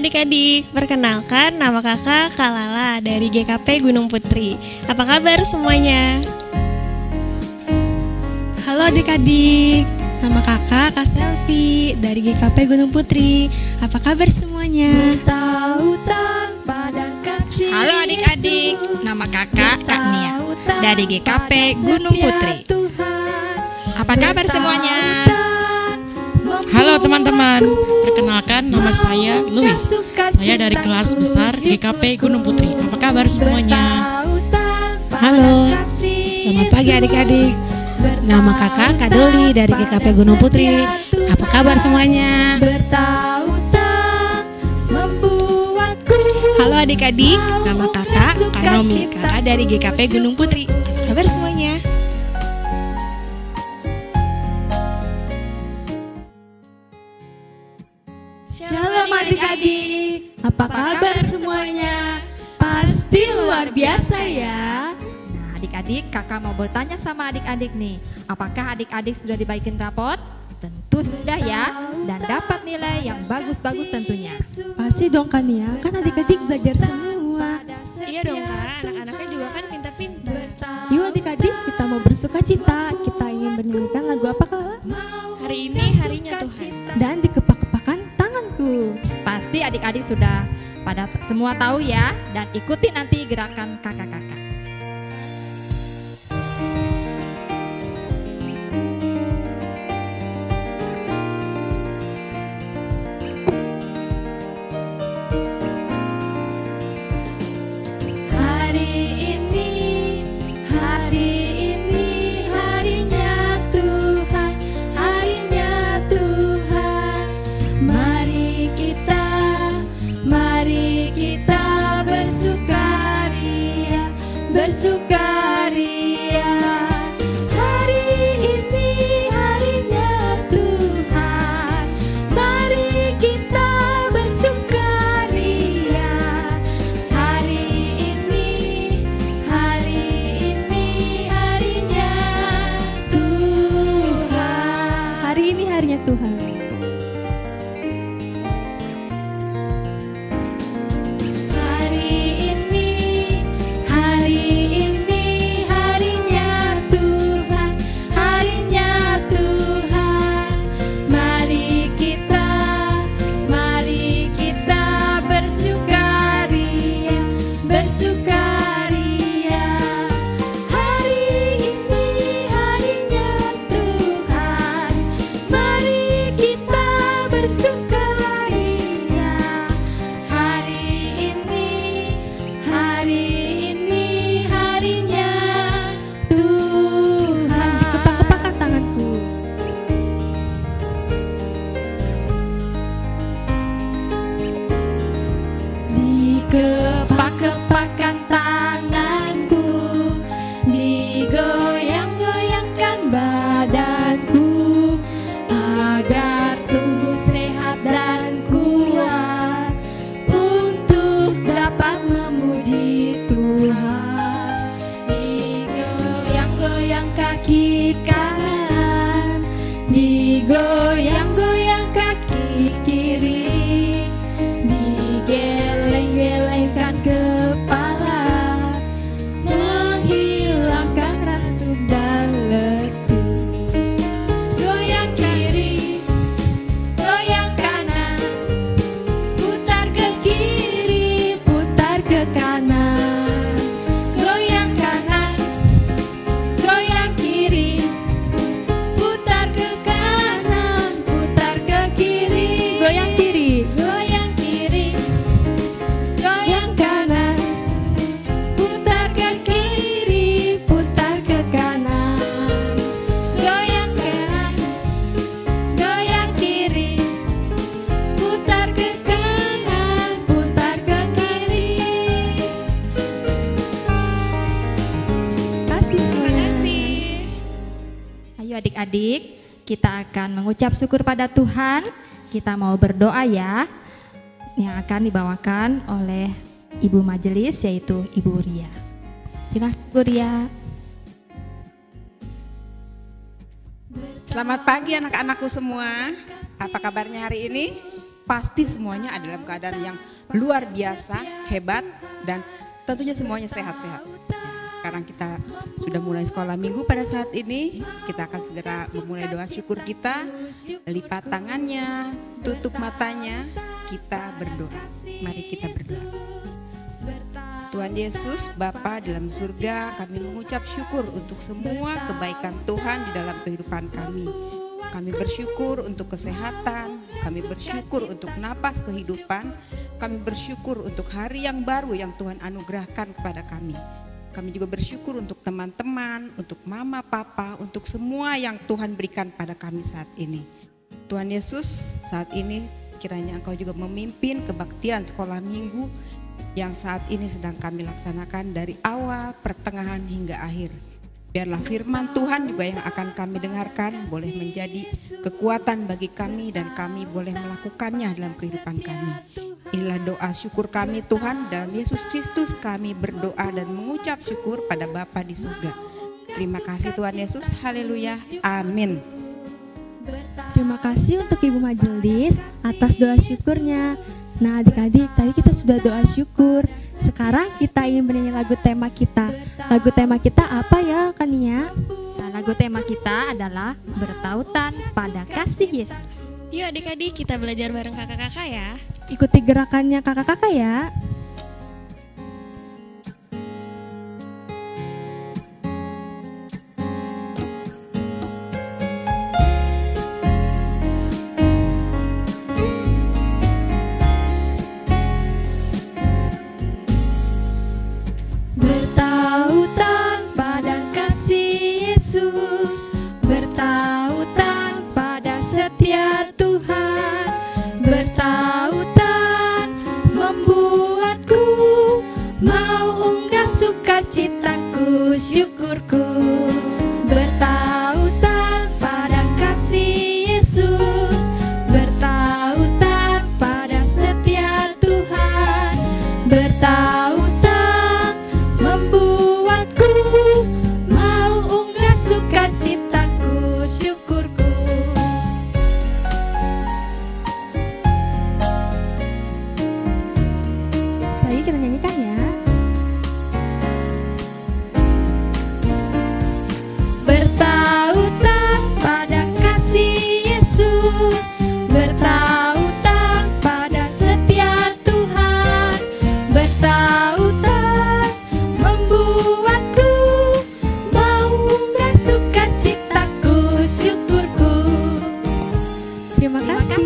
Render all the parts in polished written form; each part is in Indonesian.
adik-adik, perkenalkan nama kakak Kak Lala dari GKP Gunung Putri. Apa kabar semuanya? Halo adik-adik, nama kakak Kak Selvi dari GKP Gunung Putri. Apa kabar semuanya? Halo adik-adik, nama kakak Kak Nia dari GKP Gunung Putri. Apa kabar semuanya? Halo teman-teman, perkenalkan nama saya Luis. Saya dari kelas besar GKP Gunung Putri. Apa kabar semuanya? Halo, selamat pagi adik-adik. Nama kakak Kak Doli dari GKP Gunung Putri. Apa kabar semuanya? Halo adik-adik, nama kakak Kak Nomi, kakak dari GKP Gunung Putri. Apa kabar semuanya? Shalom adik-adik, apa kabar semuanya? Pasti luar biasa ya. Nah adik-adik, kakak mau bertanya sama adik-adik nih. Apakah adik-adik sudah dibagikan rapot? Tentu sudah ya, dan dapat nilai yang bagus-bagus tentunya. Pasti dong kan ya, kan adik-adik belajar semua. Iya dong kak, anak-anaknya juga kan pintar-pintar. Yuk adik-adik, kita mau bersuka cita. Kita ingin bernyanyikan lagu apa Kak? Hari ini harinya Tuhan. Dan dikepak-kepakan tanganku. Pasti adik-adik sudah pada semua tahu ya, dan ikuti nanti gerakan kakak-kakak. Bersukaria, hari ini harinya Tuhan. Mari kita bersukaria. Hari ini harinya Tuhan. Hari ini harinya Tuhan. Kepak-kepakan tanganku, digoyang-goyangkan badanku, agar tubuh sehat dan kuat untuk dapat memuji Tuhan. Digoyang-goyang kaki kanan, digoyang-goyang kaki kiri, digeleng-gelengkan kepala, menghilangkan rantuk dan lesu. Goyang kiri, goyang kanan, putar ke kiri, putar ke kanan. Goyang kanan, goyang kiri, putar ke kanan, putar ke kiri. Goyang kiri, goyang kiri, goyang kanan, putar ke kiri, putar ke kanan. Goyang kanan, goyang kiri, putar ke kanan, putar ke kiri. Terima kasih. Ayo adik-adik, kita akan mengucap syukur pada Tuhan. Kita mau berdoa ya, yang akan dibawakan oleh Ibu Majelis yaitu Ibu Ria. Silahkan Ibu Ria. Selamat pagi anak-anakku semua. Apa kabarnya hari ini? pasti semuanya ada dalam keadaan yang luar biasa, hebat, dan tentunya semuanya sehat-sehat. Sekarang kita sudah mulai sekolah minggu pada saat ini. Kita akan segera memulai doa syukur kita. Lipat tangannya, tutup matanya, kita berdoa. Mari kita berdoa. Tuhan Yesus, Bapa dalam surga, kami mengucap syukur untuk semua kebaikan Tuhan di dalam kehidupan kami. Kami bersyukur untuk kesehatan, kami bersyukur untuk napas kehidupan, kami bersyukur untuk hari yang baru yang Tuhan anugerahkan kepada kami. Kami juga bersyukur untuk teman-teman, untuk mama, papa, untuk semua yang Tuhan berikan pada kami saat ini. Tuhan Yesus, saat ini kiranya Engkau juga memimpin kebaktian sekolah minggu yang saat ini sedang kami laksanakan dari awal, pertengahan hingga akhir. Biarlah firman Tuhan juga yang akan kami dengarkan boleh menjadi kekuatan bagi kami dan kami boleh melakukannya dalam kehidupan kami. Inilah doa syukur kami Tuhan, dalam Yesus Kristus kami berdoa dan mengucap syukur pada Bapa di surga. Terima kasih Tuhan Yesus, haleluya, amin. Terima kasih untuk Ibu Majelis atas doa syukurnya. Nah adik-adik, tadi kita sudah doa syukur. Sekarang kita ingin bernyanyi lagu tema kita. Lagu tema kita apa ya Kania? Nah, lagu tema kita adalah Bertautan pada Kasih Yesus. Yuk adik-adik kita belajar bareng kakak-kakak ya. Ikuti gerakannya kakak-kakak ya. Bertautan pada kasih Yesus, bertautan pada setia Tuhan, bertautan membuatku mau unggah sukacitaku, syukurku. Bertautan pada kasih Yesus, bertautan pada setia Tuhan, bertautan membuatku mau unggah sukacitaku, syukurku. Sekali kita nyanyikan ya. Bertautan pada kasih Yesus, bertautan pada setia Tuhan, bertautan membuatku mau unggah sukacitaku, syukurku. Terima kasih.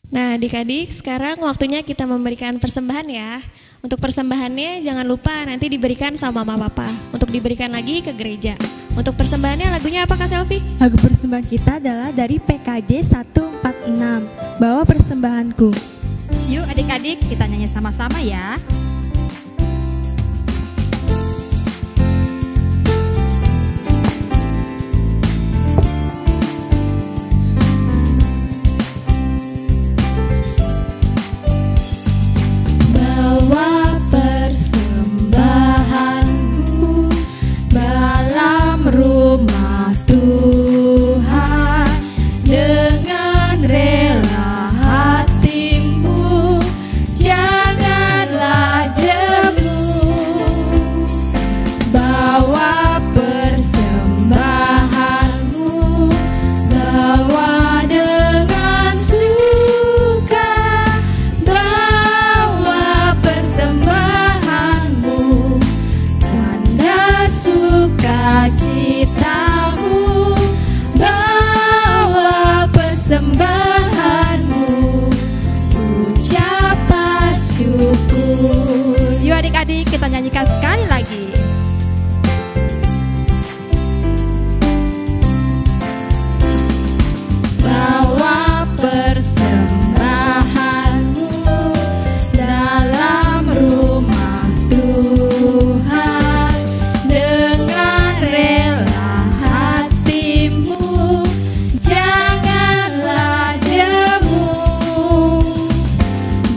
Nah adik-adik sekarang waktunya kita memberikan persembahan ya. Untuk persembahannya jangan lupa nanti diberikan sama mama papa. Untuk diberikan lagi ke gereja. Untuk persembahannya lagunya apa Kak Selvi? Lagu persembahan kita adalah dari PKJ 146. Bawa persembahanku. Yuk adik-adik kita nyanyi sama-sama ya. Bawa persembahanku dalam rumah Tuhan dengan rela hatimu, janganlah jemu. Bawa persembahanmu, bawa dengan suka, bawa persembahanmu, tanda sukacitamu, bawa persembahanmu, ucapan syukur. Yuk adik-adik kita nyanyikan sekali lagi. Bawa persembahanmu dalam rumah Tuhan dengan rela hatimu, janganlah jemu.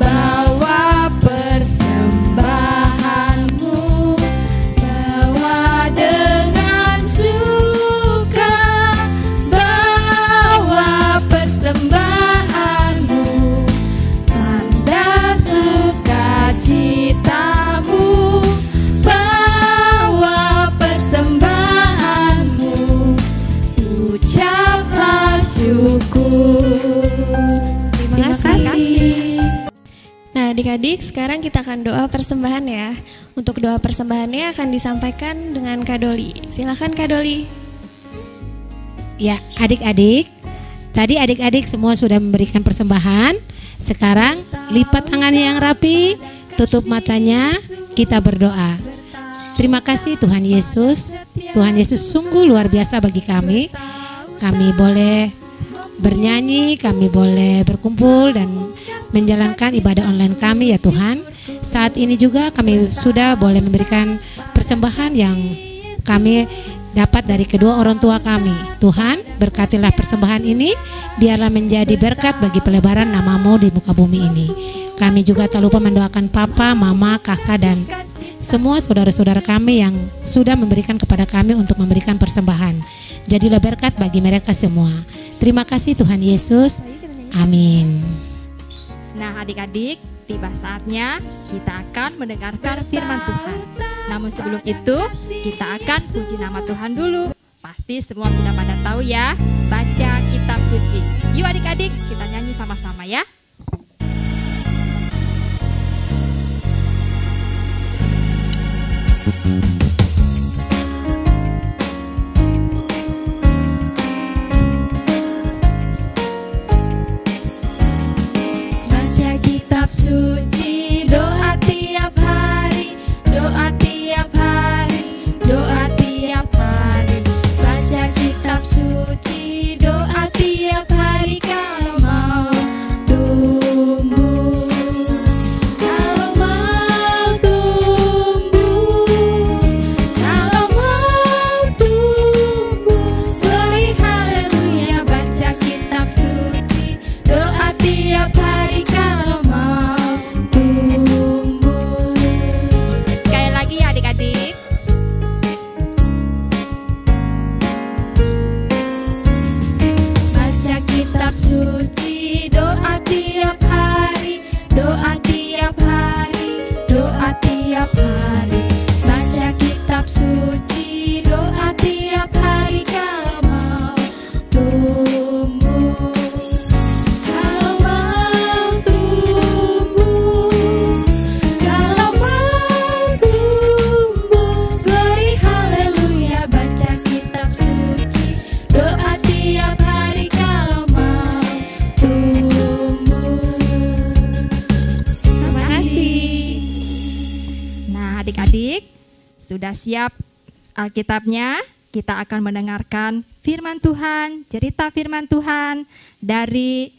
Bawa persembahanmu, adik-adik, sekarang kita akan doa persembahan ya. Untuk doa persembahannya akan disampaikan dengan Kak Doli. Silakan Kak Doli. Ya, adik-adik, tadi adik-adik semua sudah memberikan persembahan. Sekarang lipat tangannya yang rapi, tutup matanya, kita berdoa. Terima kasih Tuhan Yesus. Tuhan Yesus sungguh luar biasa bagi kami. Kami boleh bernyanyi, kami boleh berkumpul dan menjalankan ibadah online kami ya Tuhan. Saat ini juga kami sudah boleh memberikan persembahan yang kami dapat dari kedua orang tua kami. Tuhan, berkatilah persembahan ini, biarlah menjadi berkat bagi pelebaran nama-Mu di muka bumi ini. Kami juga tak lupa mendoakan papa, mama, kakak dan semua saudara-saudara kami yang sudah memberikan kepada kami untuk memberikan persembahan. Jadilah berkat bagi mereka semua. Terima kasih Tuhan Yesus. Amin. Nah adik-adik, tiba saatnya kita akan mendengarkan firman Tuhan. Namun sebelum itu, kita akan puji nama Tuhan dulu. Pasti semua sudah pada tahu ya, baca kitab suci. Yuk adik-adik, kita nyanyi sama-sama ya. Baca kitab suci, doa tiap hari, doa tiap hari, doa tiap hari. Baca kitab suci, doa tiap hari kalau mau tumbuh. Kalau mau tumbuh, kalau mau tumbuh, beri haleluya. Baca kitab suci, doa tiap hari kalau mau tumbuh. Sekali lagi ya adik-adik. Baca kitab suci, doa tiap hari, doa tiap hari, doa tiap hari. Baca kitab suci, doa tiap hari kalau mau tumbuh. Kalau mau tumbuh, kalau mau tumbuh, beri haleluya. Baca kitab suci, doa tiap hari kalau mau tumbuh. Terima kasih. Nah adik-adik, sudah siap Alkitabnya? Kita akan mendengarkan firman Tuhan, cerita firman Tuhan dari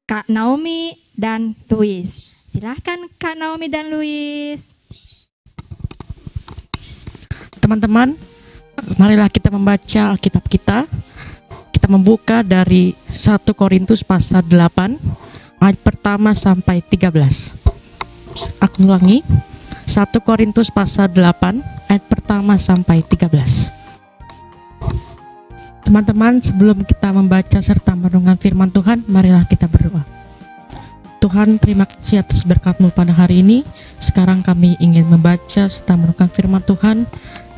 Kak Naomi dan Louis. Silahkan Kak Naomi dan Louis. Teman-teman, marilah kita membaca Alkitab kita. Kita membuka dari 1 Korintus pasal 8 ayat pertama sampai 13. Aku ulangi, 1 Korintus pasal 8 ayat pertama sampai 13. Teman-teman, sebelum kita membaca serta merenungkan firman Tuhan, marilah kita berdoa. Tuhan, terima kasih atas berkat-Mu pada hari ini. Sekarang kami ingin membaca serta merenungkan firman Tuhan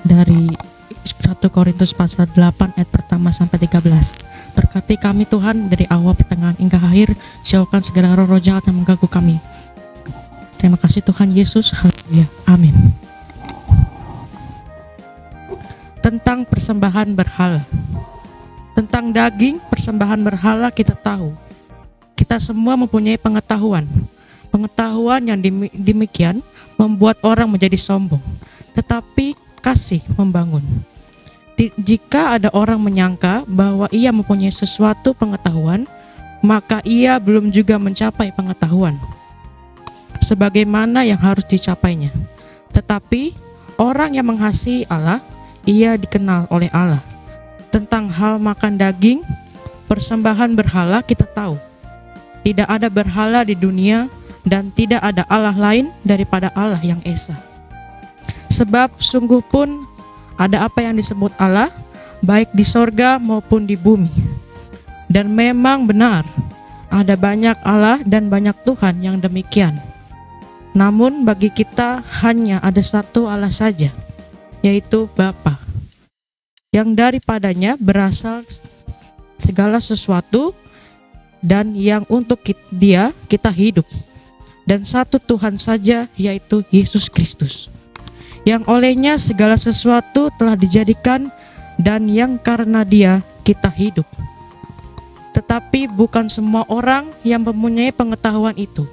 dari 1 Korintus pasal 8 ayat pertama sampai 13. Berkati kami Tuhan dari awal, pertengahan hingga akhir. Jauhkan segala roh-roh jahat yang mengganggu kami. Terima kasih Tuhan Yesus. Haleluya. Amin. Tentang persembahan berhala. Tentang daging persembahan berhala kita tahu. Kita semua mempunyai pengetahuan. Pengetahuan yang demikian membuat orang menjadi sombong. Tetapi kasih membangun. Jika ada orang menyangka bahwa ia mempunyai sesuatu pengetahuan, maka ia belum juga mencapai pengetahuan sebagaimana yang harus dicapainya. Tetapi orang yang mengasihi Allah, ia dikenal oleh Allah. Tentang hal makan daging, persembahan berhala kita tahu. Tidak ada berhala di dunia dan tidak ada Allah lain daripada Allah yang Esa. Sebab sungguh pun ada apa yang disebut Allah, baik di sorga maupun di bumi. Dan memang benar, ada banyak Allah dan banyak Tuhan yang demikian. Namun bagi kita hanya ada satu Allah saja, yaitu Bapa, yang daripadanya berasal segala sesuatu dan yang untuk Dia kita hidup. dan satu Tuhan saja, yaitu Yesus Kristus, yang olehnya segala sesuatu telah dijadikan dan yang karena Dia kita hidup. Tetapi bukan semua orang yang mempunyai pengetahuan itu.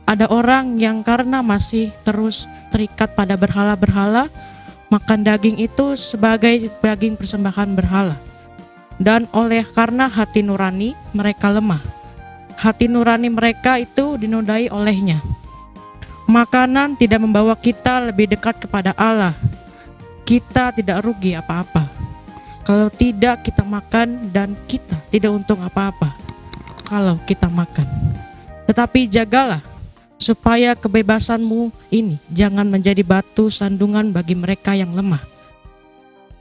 Ada orang yang karena masih terus terikat pada berhala-berhala, makan daging itu sebagai daging persembahan berhala. Dan oleh karena hati nurani mereka lemah, hati nurani mereka itu dinodai olehnya. Makanan tidak membawa kita lebih dekat kepada Allah. Kita tidak rugi apa-apa kalau tidak kita makan, dan kita tidak untung apa-apa kalau kita makan. Tetapi jagalah supaya kebebasanmu ini jangan menjadi batu sandungan bagi mereka yang lemah.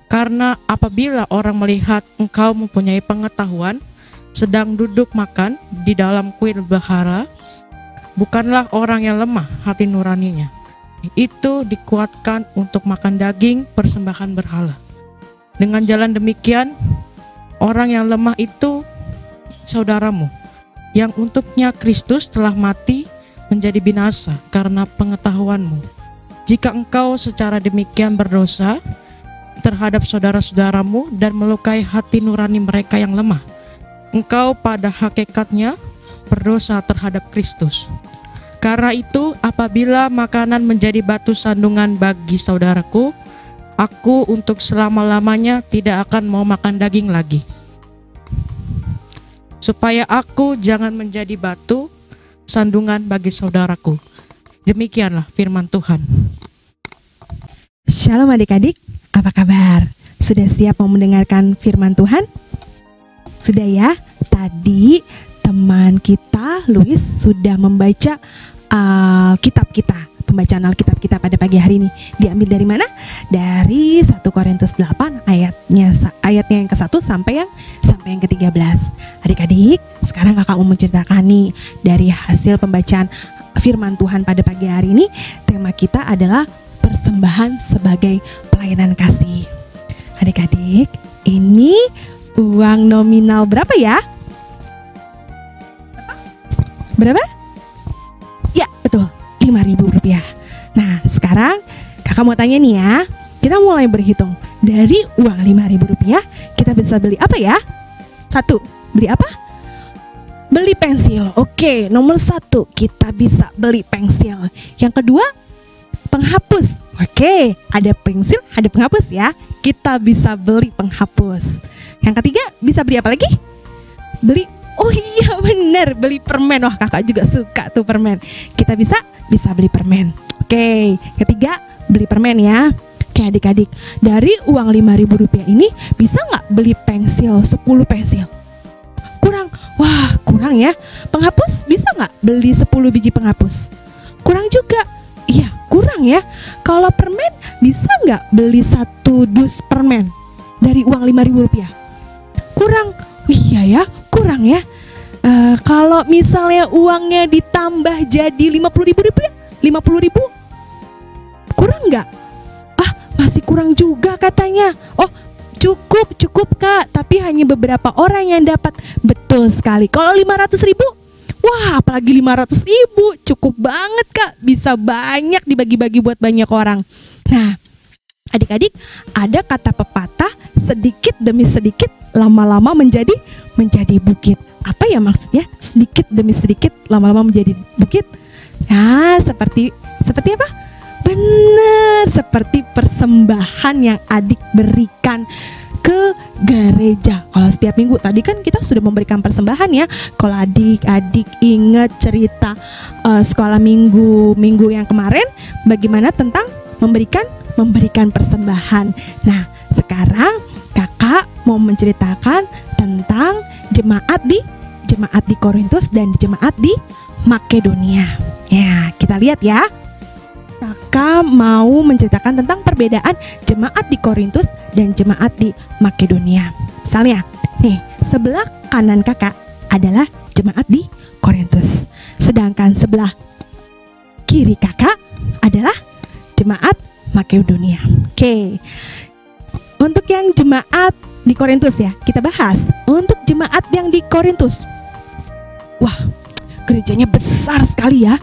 Karena apabila orang melihat engkau mempunyai pengetahuan, sedang duduk makan di dalam kuil berhala, bukanlah orang yang lemah hati nuraninya itu dikuatkan untuk makan daging persembahan berhala. Dengan jalan demikian, orang yang lemah itu saudaramu, yang untuknya Kristus telah mati menjadi binasa karena pengetahuanmu. Jika engkau secara demikian berdosa terhadap saudara-saudaramu dan melukai hati nurani mereka yang lemah, engkau pada hakikatnya berdosa terhadap Kristus. Karena itu, apabila makanan menjadi batu sandungan bagi saudaraku, aku untuk selama-lamanya tidak akan mau makan daging lagi, supaya aku jangan menjadi batu sandungan bagi saudaraku. Demikianlah firman Tuhan. Shalom adik-adik, apa kabar? Sudah siap mau mendengarkan firman Tuhan? Sudah ya? Tadi teman kita Luis sudah membaca Alkitab kita. Pembacaan Alkitab kita pada pagi hari ini diambil dari mana? Dari 1 Korintus 8 ayatnya yang ke-1 sampai yang ke-13. Adik-adik, sekarang kakak mau menceritakan nih dari hasil pembacaan firman Tuhan pada pagi hari ini. Tema kita adalah persembahan sebagai pelayanan kasih. Adik-adik, ini uang nominal berapa ya? Berapa? Ya, betul, Rp5.000. Nah, sekarang kakak mau tanya nih ya, kita mulai berhitung. Dari uang Rp5.000 kita bisa beli apa ya? 1, beli apa? Beli pensil. Oke, nomor 1 kita bisa beli pensil. Yang kedua, penghapus. Oke, ada pensil, ada penghapus ya. Kita bisa beli penghapus. Yang ketiga, bisa beli apa lagi? Beli, oh iya bener, beli permen. Wah, kakak juga suka tuh permen. Kita bisa beli permen. Oke, ketiga, beli permen ya. Oke adik-adik, dari uang Rp5.000 ini bisa nggak beli pensil 10 pensil? Kurang, wah kurang ya. Penghapus bisa nggak beli 10 biji penghapus? Kurang juga, iya kurang ya. Kalau permen bisa nggak beli 1 dus permen dari uang Rp5.000? Kurang, iya ya, kurang ya. Kalau misalnya uangnya ditambah jadi Rp50.000, 50.000, kurang nggak? Ah, masih kurang juga katanya. Oh, cukup Kak, tapi hanya beberapa orang yang dapat. Betul sekali. Kalau 500.000, wah apalagi 500.000, cukup banget Kak. Bisa banyak dibagi-bagi buat banyak orang. Nah, adik-adik, ada kata pepatah, sedikit demi sedikit lama-lama menjadi bukit. Apa ya maksudnya? Sedikit demi sedikit lama-lama menjadi bukit. Nah, seperti apa? Benar, seperti persembahan yang adik berikan ke gereja. Kalau setiap minggu, tadi kan kita sudah memberikan persembahan ya. Kalau adik-adik ingat cerita sekolah minggu yang kemarin, bagaimana tentang memberikan persembahan. Nah, sekarang kakak mau menceritakan tentang jemaat di Korintus dan jemaat di Makedonia. Ya, kita lihat ya. Kakak mau menceritakan tentang perbedaan jemaat di Korintus dan jemaat di Makedonia. Misalnya, nih, sebelah kanan kakak adalah jemaat di Korintus, sedangkan sebelah kiri kakak adalah jemaat Makedonia. Oke. Untuk yang jemaat di Korintus ya, kita bahas. Untuk jemaat yang di Korintus, wah, gerejanya besar sekali ya.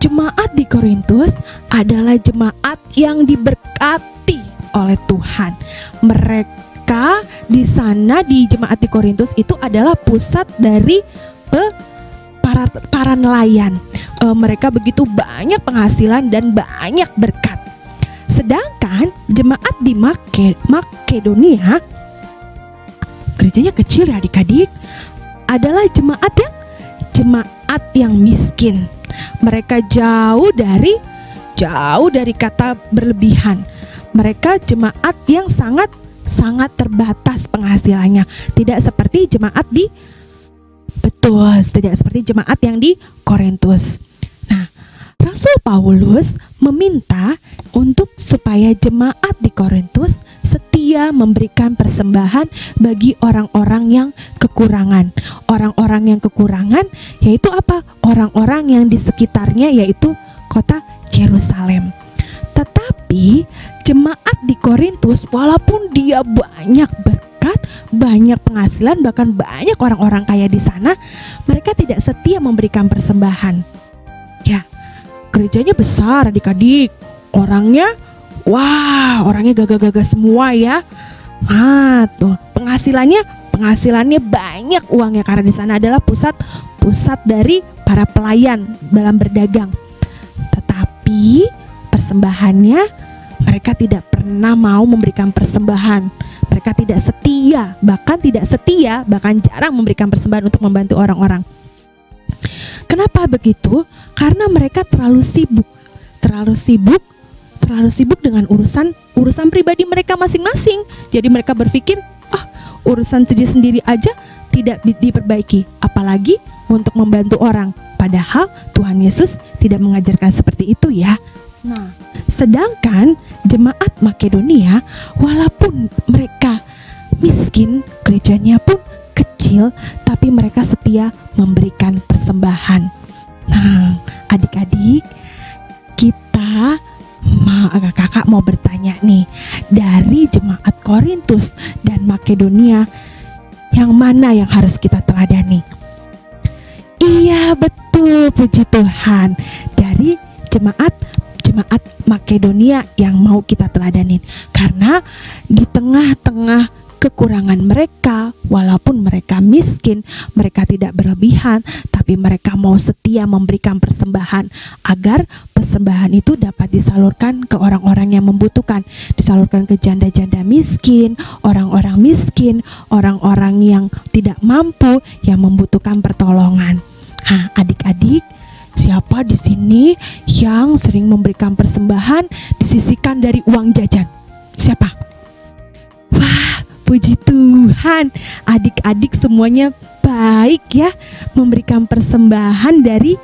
jemaat di Korintus adalah jemaat yang diberkati oleh Tuhan. Mereka di sana di jemaat di Korintus itu adalah pusat dari para nelayan. Mereka begitu banyak penghasilan dan banyak berkat. Sedangkan jemaat di Makedonia, gerejanya kecil ya adik-adik, adalah jemaat yang miskin. Mereka jauh dari kata berlebihan. Mereka jemaat yang sangat terbatas penghasilannya. Tidak seperti jemaat yang di Korintus. Nah, Rasul Paulus meminta supaya jemaat di Korintus setia memberikan persembahan bagi orang-orang yang kekurangan. Orang-orang yang kekurangan yaitu apa? Orang-orang yang di sekitarnya, yaitu kota Yerusalem. Tetapi jemaat di Korintus walaupun dia banyak berkat, banyak penghasilan, bahkan banyak orang-orang kaya di sana, mereka tidak setia memberikan persembahan. Ya, gerejanya besar adik-adik. Orangnya gagah-gagah semua ya. Tuh, penghasilannya banyak uangnya karena di sana adalah pusat dari para pelayan dalam berdagang. Tetapi persembahannya, mereka tidak pernah mau memberikan persembahan. Mereka tidak setia, bahkan jarang memberikan persembahan untuk membantu orang-orang. Kenapa begitu? Karena mereka terlalu sibuk dengan urusan pribadi mereka masing-masing. Jadi mereka berpikir, urusan sendiri aja tidak diperbaiki, apalagi untuk membantu orang. Padahal Tuhan Yesus tidak mengajarkan seperti itu ya. Nah, sedangkan jemaat Makedonia, walaupun mereka miskin, gerejanya pun kecil, tapi mereka setia memberikan persembahan. Nah, adik-adik, kakak mau bertanya nih, dari jemaat Korintus dan Makedonia, yang mana yang harus kita teladani? Iya, betul, puji Tuhan, dari jemaat Makedonia yang mau kita teladanin. Karena di tengah-tengah kekurangan mereka, walaupun mereka miskin, mereka tidak berlebihan, tapi mereka mau setia memberikan persembahan agar persembahan itu dapat disalurkan ke orang-orang yang membutuhkan, disalurkan ke janda-janda miskin, orang-orang yang tidak mampu, yang membutuhkan pertolongan. Nah, adik-adik, siapa di sini yang sering memberikan persembahan disisihkan dari uang jajan? Siapa? Wah, puji Tuhan, adik-adik semuanya baik ya, memberikan persembahan dari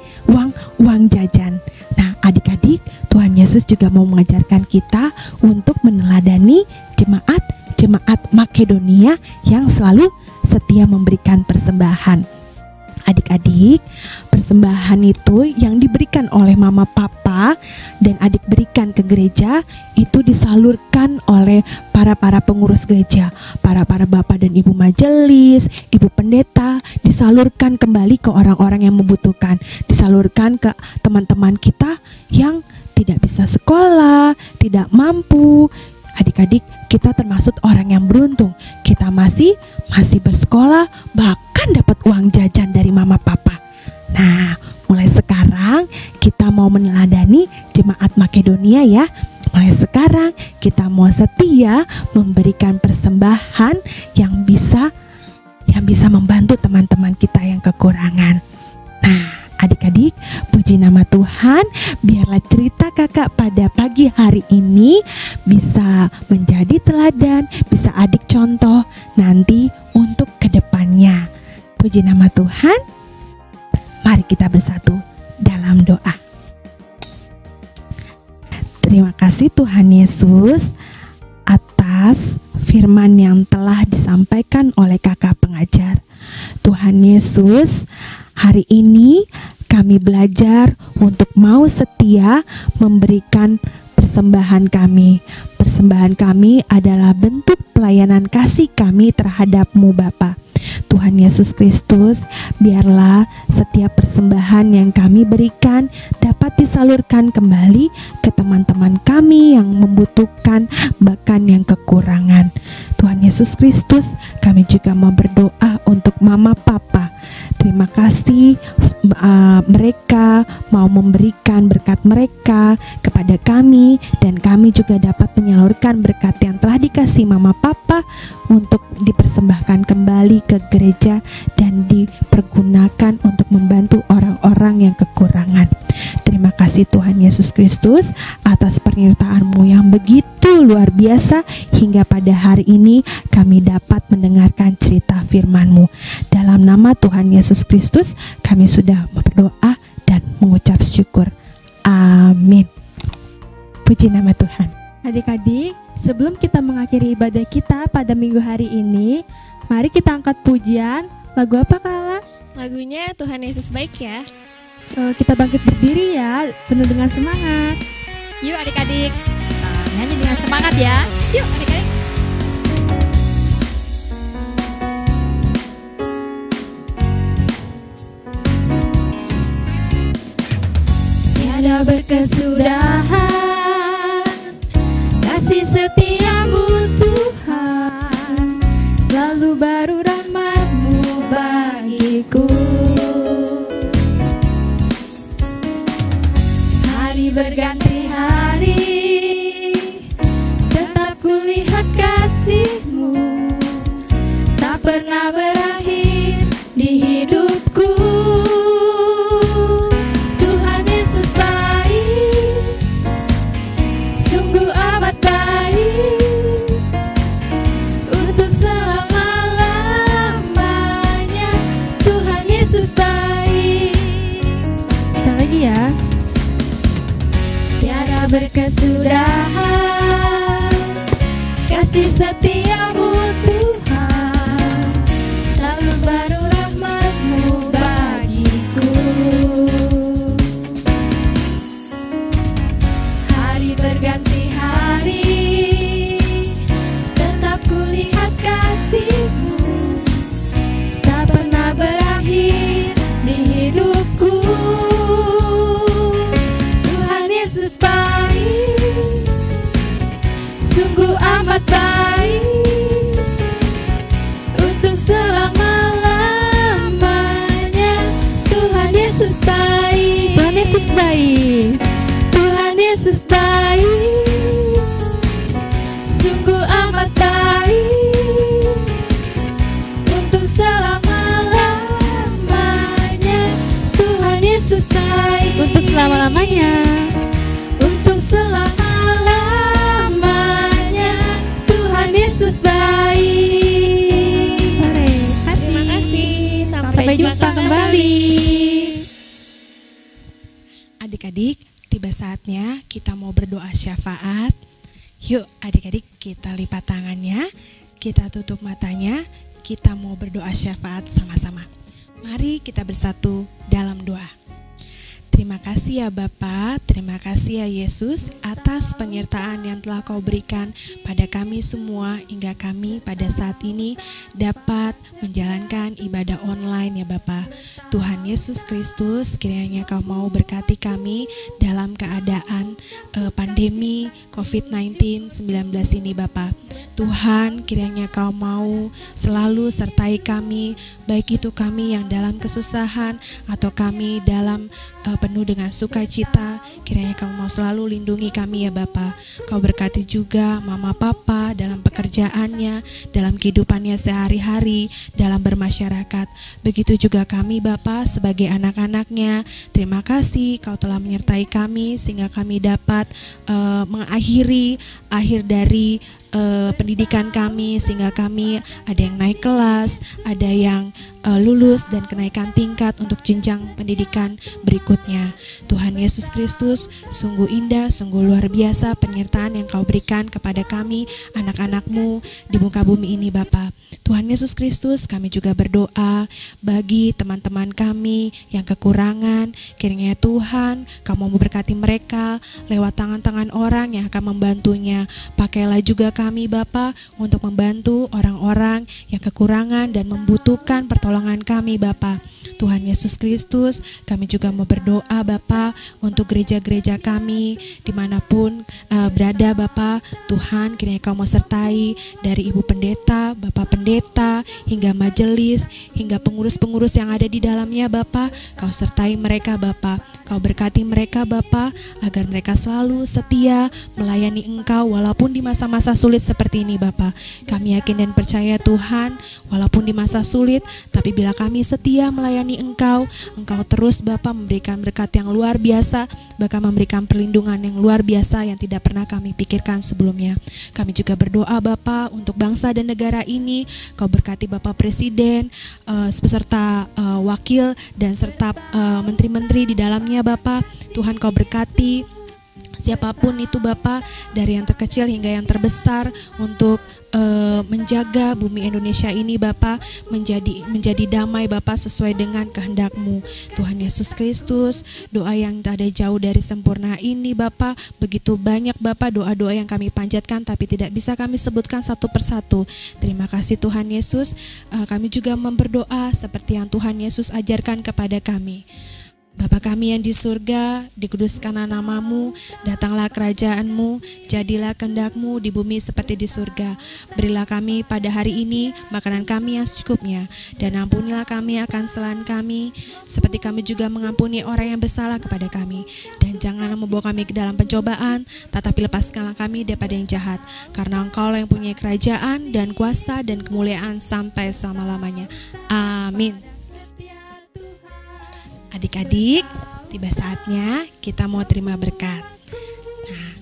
uang jajan. Nah, adik-adik, Tuhan Yesus juga mau mengajarkan kita untuk meneladani jemaat Makedonia yang selalu setia memberikan persembahan. Adik-adik, persembahan itu yang diberikan oleh mama papa dan adik berikan ke gereja itu disalurkan oleh para pengurus gereja, para bapak dan ibu majelis, ibu pendeta, disalurkan kembali ke orang-orang yang membutuhkan, disalurkan ke teman-teman kita yang tidak bisa sekolah, tidak mampu. Adik-adik, kita termasuk orang yang beruntung. Kita masih bersekolah, bahkan dapat uang jajan dari mama papa. Nah, mulai sekarang kita mau meneladani jemaat Makedonia ya. Mulai sekarang kita mau setia memberikan persembahan yang bisa membantu teman-teman kita yang kekurangan. Nah, adik-adik, puji nama Tuhan, biarlah cerita kakak pada pagi hari ini bisa menjadi teladan, bisa adik contoh nanti untuk kedepannya. Puji nama Tuhan, mari kita bersatu dalam doa. Terima kasih Tuhan Yesus atas firman yang telah disampaikan oleh kakak pengajar. Tuhan Yesus, hari ini kami belajar untuk mau setia memberikan persembahan kami. Persembahan kami adalah bentuk pelayanan kasih kami terhadap-Mu Bapa. Tuhan Yesus Kristus, biarlah setiap persembahan yang kami berikan dapat disalurkan kembali ke teman-teman kami yang membutuhkan, bahkan yang kekurangan. Tuhan Yesus Kristus, kami juga mau berdoa untuk mama papa. Terima kasih mereka mau memberikan berkat mereka kepada kami, dan kami juga dapat menyalurkan berkat yang telah dikasih mama papa untuk dipersembahkan kembali ke gereja dan dipergunakan untuk membantu orang-orang yang kekurangan. Terima kasih Tuhan Yesus Kristus atas penyertaan-Mu yang begitu luar biasa, hingga pada hari ini kami dapat mendengarkan cerita firman-Mu. Dalam nama Tuhan Yesus Kristus kami sudah berdoa dan mengucap syukur. Amin. Puji nama Tuhan. Adik-adik, sebelum kita mengakhiri ibadah kita pada minggu hari ini, mari kita angkat pujian. Lagu apa, Kala? Lagunya Tuhan Yesus Baik ya. Kita bangkit berdiri ya, penuh dengan semangat. Yuk adik-adik, nyanyi dengan semangat ya. Yuk adik-adik. Tiada berkesudahan kasih setiamu Tuhan, selalu baru rahmat-Mu bagiku. Hari berganti hari, tetap kulihat kasih-Mu, tak pernah berakhir di hidupku. Tuhan Yesus baik, sungguh amat baik, untuk selama-lamanya. Tuhan Yesus baik. Kita lagi ya. Tiada berkesudahan kasih setiamu Tuhan, selalu baru rahmat-Mu bagiku. Hari berganti hari, tetap kulihat kasih-Mu, tak pernah berakhir di hidupku. Yesus baik, sungguh amat baik, untuk selama-lamanya. Tuhan Yesus baik, Tuhan Yesus baik, Tuhan Yesus baik, sungguh amat baik, untuk selama-lamanya. Tuhan Yesus baik, untuk selama-lamanya. untuk selama-lamanya. Tuhan Yesus baik. Terima kasih. Sampai jumpa kembali. Adik-adik, tiba saatnya kita mau berdoa syafaat. Yuk adik-adik, kita lipat tangannya, kita tutup matanya, kita mau berdoa syafaat sama-sama. Mari kita bersatu dalam doa. Terima kasih ya Bapa, terima kasih ya Yesus atas penyertaan yang telah Kau berikan pada kami semua, hingga kami pada saat ini dapat menjalankan ibadah online ya Bapa. Tuhan Yesus Kristus, kiranya Kau mau berkati kami dalam keadaan pandemi COVID-19 ini Bapa. Tuhan, kiranya Kau mau selalu sertai kami, baik itu kami yang dalam kesusahan atau kami dalam penuh dengan sukacita. Kiranya Kau mau selalu lindungi kami ya Bapa. Kau berkati juga Mama Papa dalam pekerjaannya, dalam kehidupannya sehari-hari, dalam bermasyarakat. Begitu juga kami Bapa sebagai anak-anaknya. Terima kasih Kau telah menyertai kami sehingga kami dapat mengakhiri akhir dari pendidikan kami, sehingga kami ada yang naik kelas, ada yang lulus dan kenaikan tingkat untuk jenjang pendidikan berikutnya. Tuhan Yesus Kristus, sungguh indah, sungguh luar biasa penyertaan yang Kau berikan kepada kami, anak-anak-Mu di muka bumi ini Bapa. Tuhan Yesus Kristus, kami juga berdoa bagi teman-teman kami yang kekurangan. Kiranya Tuhan, Kau mau memberkati mereka lewat tangan-tangan orang yang akan membantunya. Pakailah juga kami Bapa Bapa untuk membantu orang-orang yang kekurangan dan membutuhkan pertolongan kami Bapa. Tuhan Yesus Kristus, kami juga mau berdoa Bapa untuk gereja-gereja kami dimanapun berada Bapa. Tuhan, kiranya Kau mau sertai dari Ibu Pendeta, Bapak Pendeta, hingga majelis, hingga pengurus-pengurus yang ada di dalamnya Bapa. Kau sertai mereka Bapa, Kau berkati mereka Bapa, agar mereka selalu setia melayani Engkau walaupun di masa-masa sulit seperti ini Bapa. Kami yakin dan percaya Tuhan, walaupun di masa sulit, tapi bila kami setia melayani Engkau, Engkau terus Bapa memberikan berkat yang luar biasa, bahkan memberikan perlindungan yang luar biasa yang tidak pernah kami pikirkan sebelumnya. Kami juga berdoa Bapa untuk bangsa dan negara ini, Kau berkati Bapak Presiden, beserta wakil dan serta menteri-menteri di dalamnya Bapa. Tuhan, Kau berkati siapapun itu Bapa, dari yang terkecil hingga yang terbesar, untuk menjaga bumi Indonesia ini Bapa menjadi damai Bapa sesuai dengan kehendak-Mu. Tuhan Yesus Kristus, doa yang tak ada jauh dari sempurna ini Bapa, begitu banyak Bapa doa-doa yang kami panjatkan tapi tidak bisa kami sebutkan satu persatu. Terima kasih Tuhan Yesus. Kami juga berdoa seperti yang Tuhan Yesus ajarkan kepada kami. Bapa kami yang di surga, dikuduskanlah nama-Mu, datanglah kerajaan-Mu, jadilah kehendak-Mu di bumi seperti di surga. Berilah kami pada hari ini makanan kami yang secukupnya, dan ampunilah kami akan kesalahan kami, seperti kami juga mengampuni orang yang bersalah kepada kami. Dan janganlah membawa kami ke dalam pencobaan, tetapi lepaskanlah kami daripada yang jahat, karena Engkau yang punya kerajaan dan kuasa dan kemuliaan sampai selama-lamanya. Amin. Adik-adik, tiba saatnya kita mau terima berkat. Nah,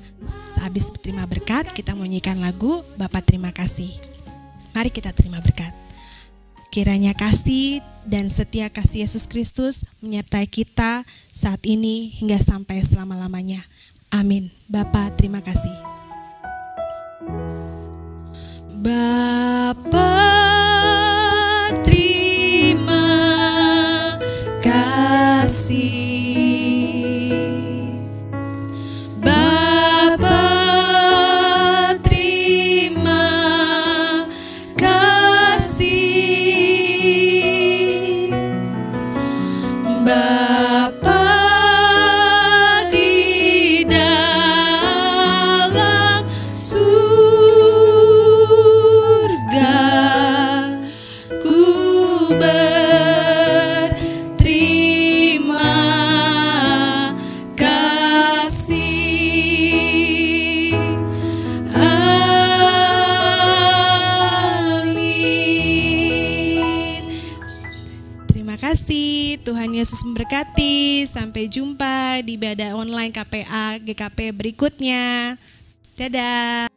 sehabis terima berkat, kita mau nyanyikan lagu Bapak Terima Kasih. Mari kita terima berkat. Kiranya kasih dan setia kasih Yesus Kristus menyertai kita saat ini hingga sampai selama-lamanya. Amin. Bapak terima kasih. Bapak terima kasih. Bapa terima kasih. Bapa di dalam surga, ku berterima kasih. Amin. Terima kasih, Tuhan Yesus memberkati. Sampai jumpa di ibadah online KPA GKP berikutnya. Dadah.